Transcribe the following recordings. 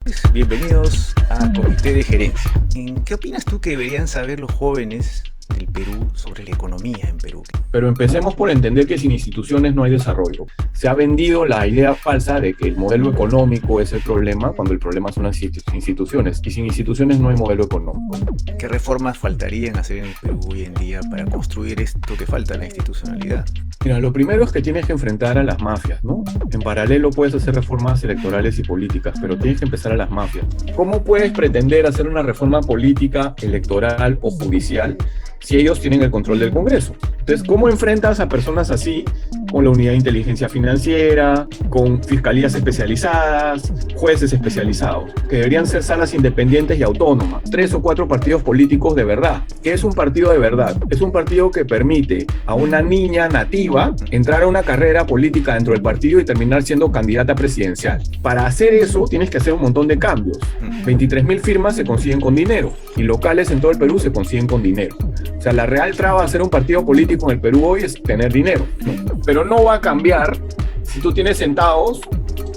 seguidores, bienvenidos a Comité de Gerencia. ¿Qué opinas tú que deberían saber los jóvenes del Perú sobre la economía en Perú? Pero empecemos por entender que sin instituciones no hay desarrollo. Se ha vendido la idea falsa de que el modelo económico es el problema cuando el problema son las instituciones. Y sin instituciones no hay modelo económico. ¿Qué reformas faltarían hacer en el Perú hoy en día para construir esto que falta, la institucionalidad? Mira, lo primero es que tienes que enfrentar a las mafias, ¿no? En paralelo puedes hacer reformas electorales y políticas, pero tienes que empezar a las mafias. ¿Cómo puedes pretender hacer una reforma política, electoral o judicial si ellos tienen el control del Congreso? Entonces, ¿cómo enfrentas a personas así con la unidad de inteligencia financiera, con fiscalías especializadas, jueces especializados, que deberían ser salas independientes y autónomas? 3 o 4 partidos políticos de verdad. ¿Qué es un partido de verdad? Es un partido que permite a una niña nativa entrar a una carrera política dentro del partido y terminar siendo candidata presidencial. Para hacer eso tienes que hacer un montón de cambios. 23.000 firmas se consiguen con dinero y locales en todo el Perú se consiguen con dinero. O sea, la real traba de hacer un partido político en el Perú hoy es tener dinero, ¿no? Pero no va a cambiar si tú tienes sentados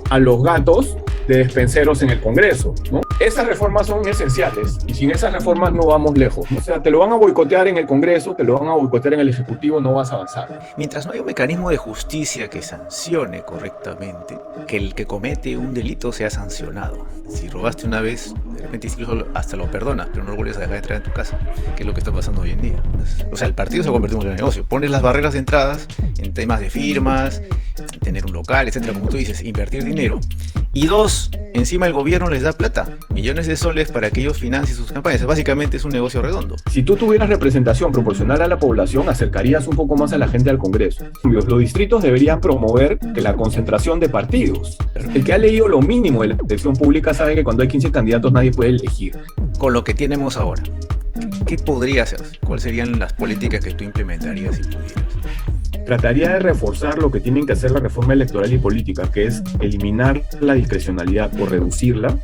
a los gatos de despenseros en el Congreso, ¿no? Esas reformas son esenciales y sin esas reformas no vamos lejos, ¿no? O sea, te lo van a boicotear en el Congreso, te lo van a boicotear en el Ejecutivo, no vas a avanzar. Mientras no haya un mecanismo de justicia que sancione correctamente, que el que comete un delito sea sancionado. Si robaste una vez, de repente incluso hasta lo perdonas, pero no lo vuelves a dejar entrar en tu casa, que es lo que está pasando hoy en día. O sea, el partido se ha convertido en un negocio. Pones las barreras de entradas en temas de firmas, tener un local, etcétera, como tú dices, invertir dinero. Y 2, encima el gobierno les da plata, millones de soles para que ellos financien sus campañas. Básicamente es un negocio redondo. Si tú tuvieras representación proporcional a la población, acercarías un poco más a la gente al Congreso. Los distritos deberían promover que la concentración de partidos. El que ha leído lo mínimo de la elección pública sabe que cuando hay 15 candidatos nadie puede elegir. Con lo que tenemos ahora, ¿qué podría hacer? ¿Cuáles serían las políticas que tú implementarías si pudieras? Trataría de reforzar lo que tienen que hacer la reforma electoral y política, que es eliminar la discrecionalidad o reducirla,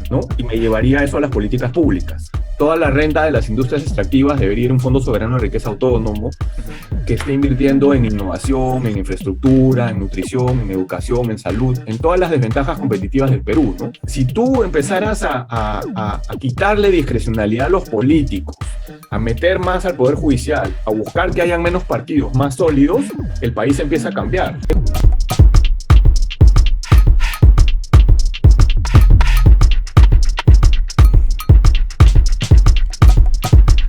¿no? Y me llevaría eso a las políticas públicas. Toda la renta de las industrias extractivas debería ir a un fondo soberano de riqueza autónomo que esté invirtiendo en innovación, en infraestructura, en nutrición, en educación, en salud, en todas las desventajas competitivas del Perú, ¿no? Si tú empezaras a quitarle discrecionalidad a los políticos, a meter más al Poder Judicial, a buscar que hayan menos partidos más sólidos, el país empieza a cambiar.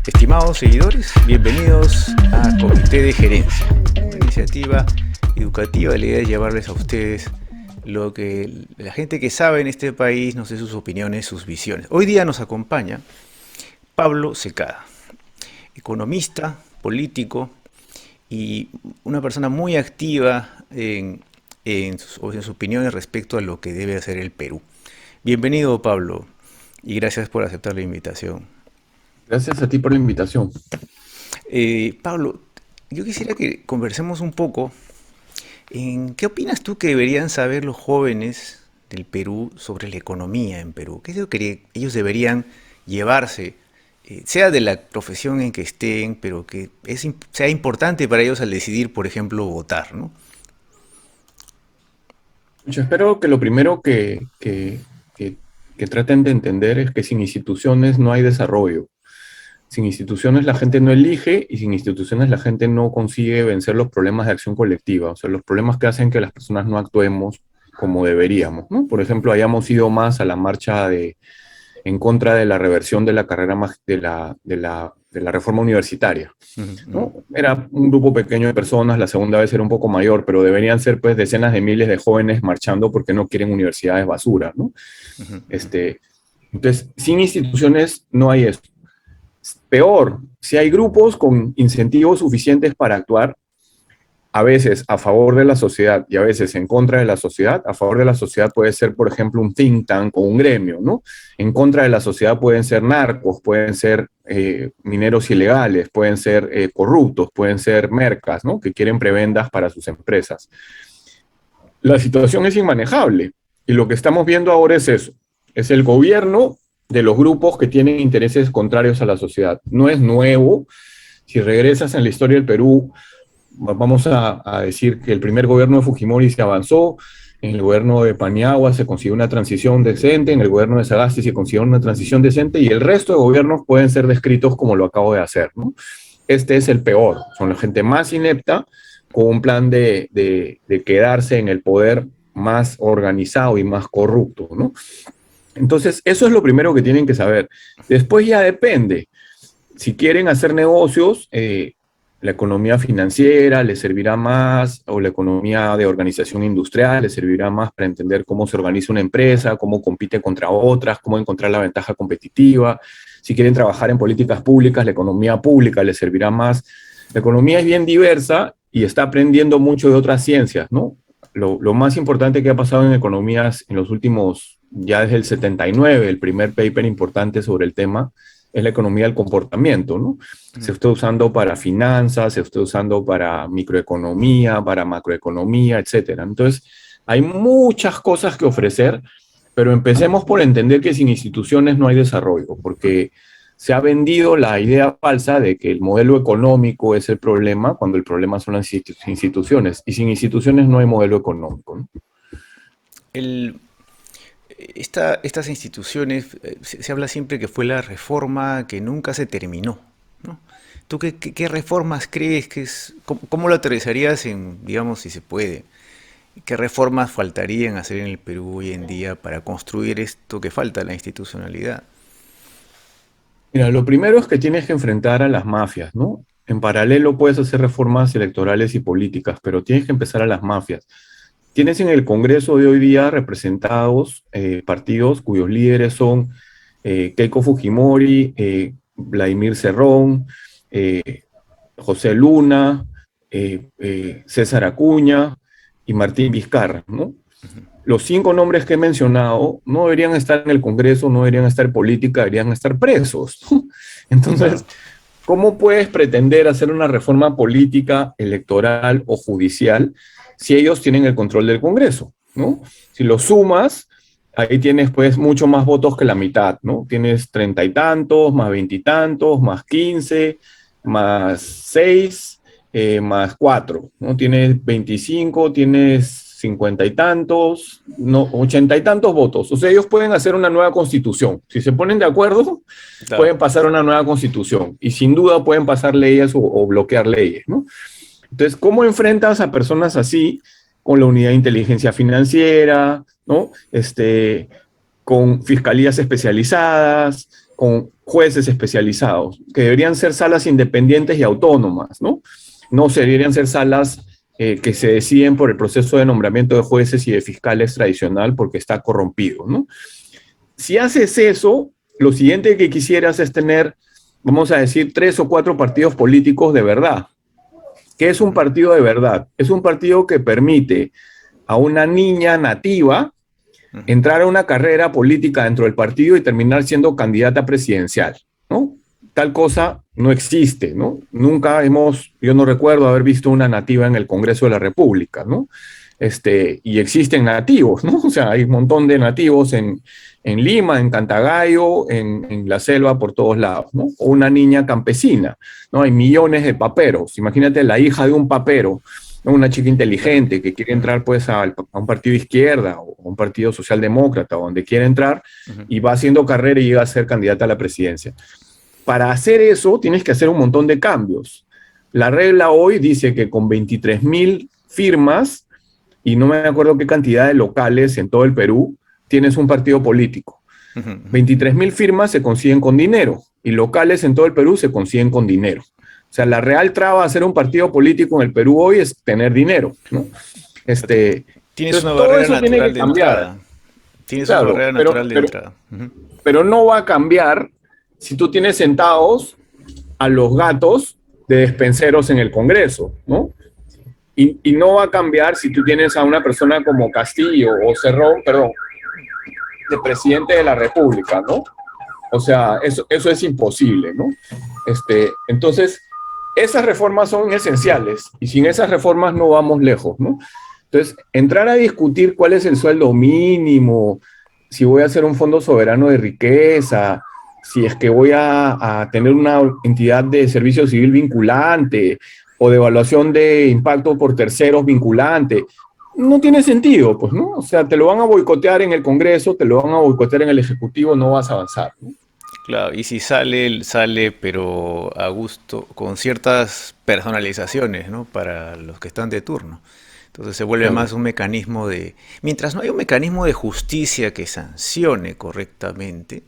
Estimados seguidores, bienvenidos a Comité de Gerencia, una iniciativa educativa. La idea es llevarles a ustedes lo que la gente que sabe en este país nos dé sus opiniones, sus visiones. Hoy día nos acompaña Pablo Secada, economista, político y una persona muy activa en sus opiniones respecto a lo que debe hacer el Perú. Bienvenido, Pablo, y gracias por aceptar la invitación. Gracias a ti por la invitación. Pablo, yo quisiera que conversemos un poco en qué opinas tú que deberían saber los jóvenes del Perú sobre la economía en Perú. ¿Qué es lo que ellos deberían llevarse, sea de la profesión en que estén, pero que sea importante para ellos al decidir, por ejemplo, votar, ¿no? Yo espero que lo primero que traten de entender es que sin instituciones no hay desarrollo. Sin instituciones la gente no elige y sin instituciones la gente no consigue vencer los problemas de acción colectiva, o sea, los problemas que hacen que las personas no actuemos como deberíamos, ¿no? Por ejemplo, hayamos ido más a la marcha en contra de la reversión de la carrera de la reforma universitaria, ¿no? Era un grupo pequeño de personas, la segunda vez era un poco mayor, pero deberían ser pues decenas de miles de jóvenes marchando porque no quieren universidades basura, ¿no? Entonces, sin instituciones no hay eso. Peor, si hay grupos con incentivos suficientes para actuar, a veces a favor de la sociedad y a veces en contra de la sociedad. A favor de la sociedad puede ser, por ejemplo, un think tank o un gremio, ¿no? En contra de la sociedad pueden ser narcos, pueden ser mineros ilegales, pueden ser corruptos, pueden ser mercas, ¿no? Que quieren prebendas para sus empresas. La situación es inmanejable y lo que estamos viendo ahora es eso. Es el gobierno de los grupos que tienen intereses contrarios a la sociedad. No es nuevo. Si regresas en la historia del Perú, vamos a decir que el primer gobierno de Fujimori se avanzó, en el gobierno de Paniagua se consiguió una transición decente, en el gobierno de Sagasti se consiguió una transición decente y el resto de gobiernos pueden ser descritos como lo acabo de hacer, ¿no? Este es el peor, son la gente más inepta con un plan de quedarse en el poder más organizado y más corrupto, ¿no? Entonces, eso es lo primero que tienen que saber. Después ya depende. Si quieren hacer negocios, la economía financiera les servirá más, o la economía de organización industrial les servirá más para entender cómo se organiza una empresa, cómo compite contra otras, cómo encontrar la ventaja competitiva. Si quieren trabajar en políticas públicas, la economía pública les servirá más. La economía es bien diversa y está aprendiendo mucho de otras ciencias, ¿no? Lo más importante que ha pasado en economías en los últimos, ya desde el 79, el primer paper importante sobre el tema, es la economía del comportamiento, ¿no? Se está usando para finanzas, se está usando para microeconomía, para macroeconomía, etcétera. Entonces, hay muchas cosas que ofrecer, pero empecemos por entender que sin instituciones no hay desarrollo, porque se ha vendido la idea falsa de que el modelo económico es el problema, cuando el problema son las instituciones, y sin instituciones no hay modelo económico, ¿no? El, estas instituciones, se habla siempre que fue la reforma que nunca se terminó, ¿no? ¿Tú qué reformas crees que es, cómo lo aterrizarías en, digamos, si se puede? ¿Qué reformas faltarían hacer en el Perú hoy en día para construir esto que falta, la institucionalidad? Mira, lo primero es que tienes que enfrentar a las mafias, ¿no? En paralelo puedes hacer reformas electorales y políticas, pero tienes que empezar a las mafias. Tienes en el Congreso de hoy día representados partidos cuyos líderes son Keiko Fujimori, Vladimir Cerrón, eh, José Luna, César Acuña y Martín Vizcarra, ¿no? Los 5 nombres que he mencionado no deberían estar en el Congreso, no deberían estar en política, deberían estar presos. Entonces, Claro. ¿cómo puedes pretender hacer una reforma política, electoral o judicial si ellos tienen el control del Congreso, ¿no? Si lo sumas, ahí tienes pues mucho más votos que la mitad, ¿no? Tienes 30 y tantos, más 20 y tantos, más 15, más 6, más 4, ¿no? Tienes 25, tienes 50 y tantos, no, 80 y tantos votos. O sea, ellos pueden hacer una nueva constitución. Si se ponen de acuerdo, Claro. pueden pasar una nueva constitución y sin duda pueden pasar leyes o bloquear leyes, ¿no? Entonces, ¿cómo enfrentas a personas así con la unidad de inteligencia financiera, ¿no? Con fiscalías especializadas, con jueces especializados, que deberían ser salas independientes y autónomas, ¿no? No deberían ser salas que se deciden por el proceso de nombramiento de jueces y de fiscales tradicional porque está corrompido, ¿no? Si haces eso, lo siguiente que quisieras es tener, vamos a decir, 3 o 4 partidos políticos de verdad. ¿Qué es un partido de verdad? Es un partido que permite a una niña nativa entrar a una carrera política dentro del partido y terminar siendo candidata presidencial, ¿no? Tal cosa no existe, ¿no? Nunca yo no recuerdo haber visto una nativa en el Congreso de la República, ¿no? Y existen nativos, ¿no? O sea, hay un montón de nativos en Lima, en Cantagallo, en la selva, por todos lados, ¿no? O una niña campesina, ¿no? Hay millones de paperos. Imagínate la hija de un papero, ¿no? Una chica inteligente que quiere entrar pues a un partido de izquierda o a un partido socialdemócrata o donde quiere entrar y va haciendo carrera y llega a ser candidata a la presidencia. Para hacer eso tienes que hacer un montón de cambios. La regla hoy dice que con 23.000 firmas y no me acuerdo qué cantidad de locales en todo el Perú, tienes un partido político. 23.000 firmas se consiguen con dinero y locales en todo el Perú se consiguen con dinero. O sea, la real traba de hacer un partido político en el Perú hoy es tener dinero, ¿no? Tienes Entonces, una todo barrera eso tiene natural que de cambiar. entrada. Tienes una Claro, barrera natural de entrada. pero no va a cambiar si tú tienes sentados a los gatos de despenseros en el Congreso, ¿no? Y no va a cambiar si tú tienes a una persona como Castillo o Cerrón, perdón, de presidente de la República, ¿no? O sea, eso es imposible, ¿no? Entonces, esas reformas son esenciales y sin esas reformas no vamos lejos, ¿no? Entonces, entrar a discutir cuál es el sueldo mínimo, si voy a hacer un fondo soberano de riqueza, si es que voy a tener una entidad de servicio civil vinculante o de evaluación de impacto por terceros vinculante, no tiene sentido, pues, ¿no? O sea, te lo van a boicotear en el Congreso, te lo van a boicotear en el Ejecutivo, no vas a avanzar, ¿no? Claro, y si sale, sale, pero a gusto, con ciertas personalizaciones, ¿no? Para los que están de turno. Entonces se vuelve Claro. más un mecanismo de... Mientras no hay un mecanismo de justicia que sancione correctamente,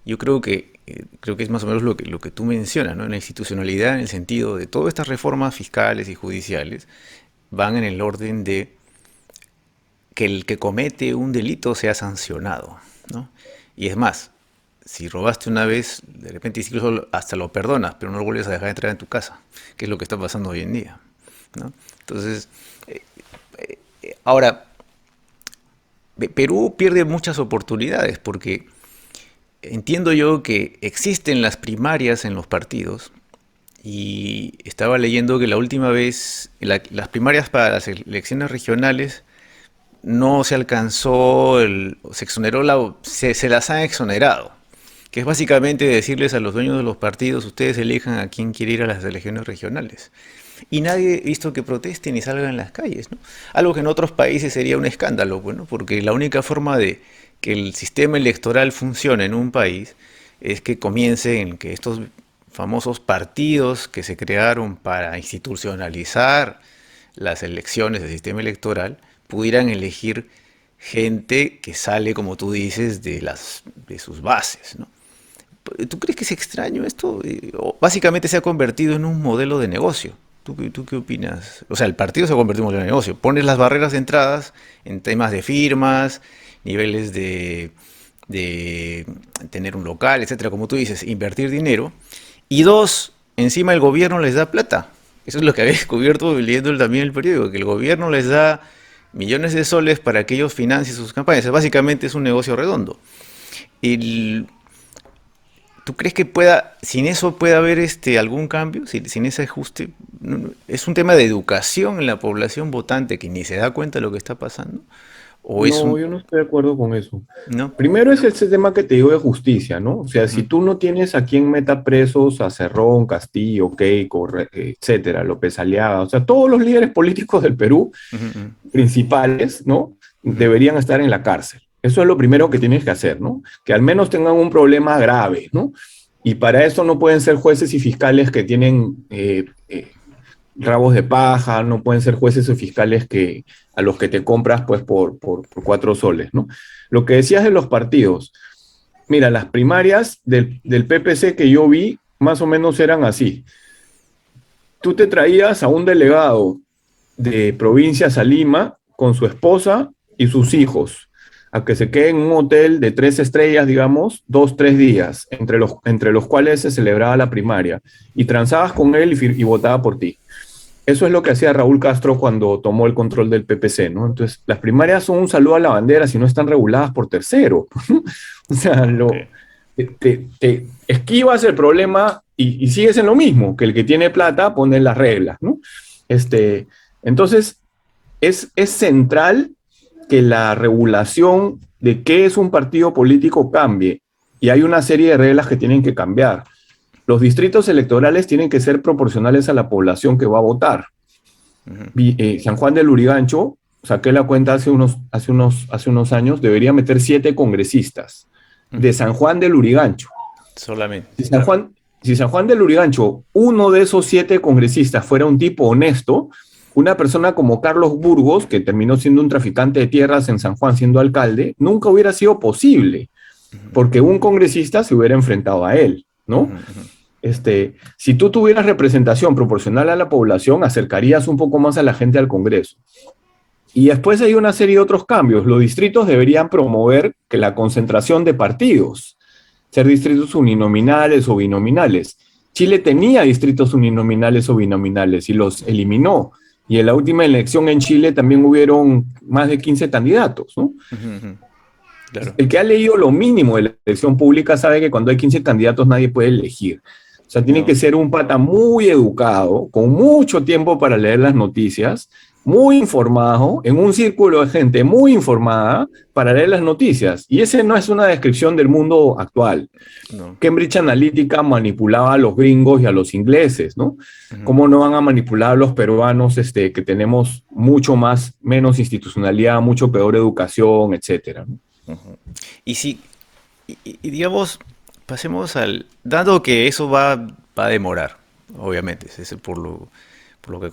yo creo que es más o menos lo que tú mencionas, ¿no? La institucionalidad en el sentido de todas estas reformas fiscales y judiciales van en el orden de que el que comete un delito sea sancionado, ¿no? Y es más, si robaste una vez, de repente incluso hasta lo perdonas, pero no lo vuelves a dejar entrar en tu casa, que es lo que está pasando hoy en día, ¿no? Entonces, ahora, Perú pierde muchas oportunidades porque entiendo yo que existen las primarias en los partidos y estaba leyendo que la última vez, las primarias para las elecciones regionales no se alcanzó, se exoneró se las han exonerado, que es básicamente decirles a los dueños de los partidos, ustedes elijan a quién quiere ir a las elecciones regionales. Y nadie ha visto que protesten y salgan en las calles, ¿no? Algo que en otros países sería un escándalo, bueno, porque la única forma de que el sistema electoral funcione en un país es que comience en que estos famosos partidos que se crearon para institucionalizar las elecciones del sistema electoral pudieran elegir gente que sale, como tú dices, de sus bases, ¿no? ¿Tú crees que es extraño esto? O básicamente se ha convertido en un modelo de negocio. ¿Tú qué opinas? O sea, el partido se ha convertido en un modelo de negocio. Pones las barreras de entradas en temas de firmas, niveles de tener un local, etcétera, como tú dices, invertir dinero. Y dos, encima el gobierno les da plata. Eso es lo que había descubierto leyendo también el periódico, que el gobierno les da millones de soles para que ellos financien sus campañas. Básicamente es un negocio redondo. El, ¿Tú crees que sin eso pueda haber algún cambio, sin ese ajuste? ¿Es un tema de educación en la población votante que ni se da cuenta de lo que está pasando? ¿O es No, un... yo no estoy de acuerdo con eso. No? Primero es ese tema que te digo de justicia, ¿no? O sea, si Ujú, tú no tienes a quien meta presos, a Cerrón, Castillo, Keiko, etcétera, López Aliaga, o sea, todos los líderes políticos del Perú ujú, principales, ¿no? ujú, Deberían estar en la cárcel. Eso es lo primero que tienes que hacer, ¿no? Que al menos tengan un problema grave, ¿no? Y para eso no pueden ser jueces y fiscales que tienen rabos de paja, no pueden ser jueces o fiscales a los que te compras pues por 4 soles, ¿no? Lo que decías de los partidos, mira, las primarias del PPC que yo vi más o menos eran así. Tú te traías a un delegado de provincias a Lima con su esposa y sus hijos, a que se quede en un hotel de 3 estrellas, digamos, 2, 3 días, entre los cuales se celebraba la primaria, y transabas con él y votaba por ti. Eso es lo que hacía Raúl Castro cuando tomó el control del PPC, ¿no? Entonces, las primarias son un saludo a la bandera si no están reguladas por tercero. O sea, ok. te esquivas el problema y sigues en lo mismo, que el que tiene plata pone las reglas, ¿no? Este, entonces, es central que la regulación de qué es un partido político cambie y hay una serie de reglas que tienen que cambiar. Los distritos electorales tienen que ser proporcionales a la población que va a votar. Ujú, San Juan del Lurigancho, saqué la cuenta hace unos años, debería meter 7 congresistas de ujú. San Juan del Lurigancho. Solamente, Si San claro. Juan, si San Juan del Lurigancho, uno de esos 7 congresistas fuera un tipo honesto, una persona como Carlos Burgos, que terminó siendo un traficante de tierras en San Juan siendo alcalde, nunca hubiera sido posible, Ujú, porque un congresista se hubiera enfrentado a él, ¿no? ujú, ujú. Si tú tuvieras representación proporcional a la población, acercarías un poco más a la gente al Congreso. Y después hay una serie de otros cambios. Los distritos deberían promover que la concentración de partidos, ser distritos uninominales o binominales. Chile tenía distritos uninominales o binominales y los eliminó. Y en la última elección en Chile también hubieron más de 15 candidatos, ¿no? Ujú, ujú. Claro. El que ha leído lo mínimo de la elección pública sabe que cuando hay 15 candidatos nadie puede elegir. O sea, tiene No. que ser un pata muy educado, con mucho tiempo para leer las noticias muy informado, en un círculo de gente muy informada para leer las noticias. Y ese no es una descripción del mundo actual. No. Cambridge Analytica manipulaba a los gringos y a los ingleses, ¿no? Ujú, ¿Cómo no van a manipular a los peruanos que tenemos mucho más, menos institucionalidad, mucho peor educación, etcétera, ¿no? ujú. Y si, y digamos, pasemos al, dado que eso va a demorar, obviamente, por lo que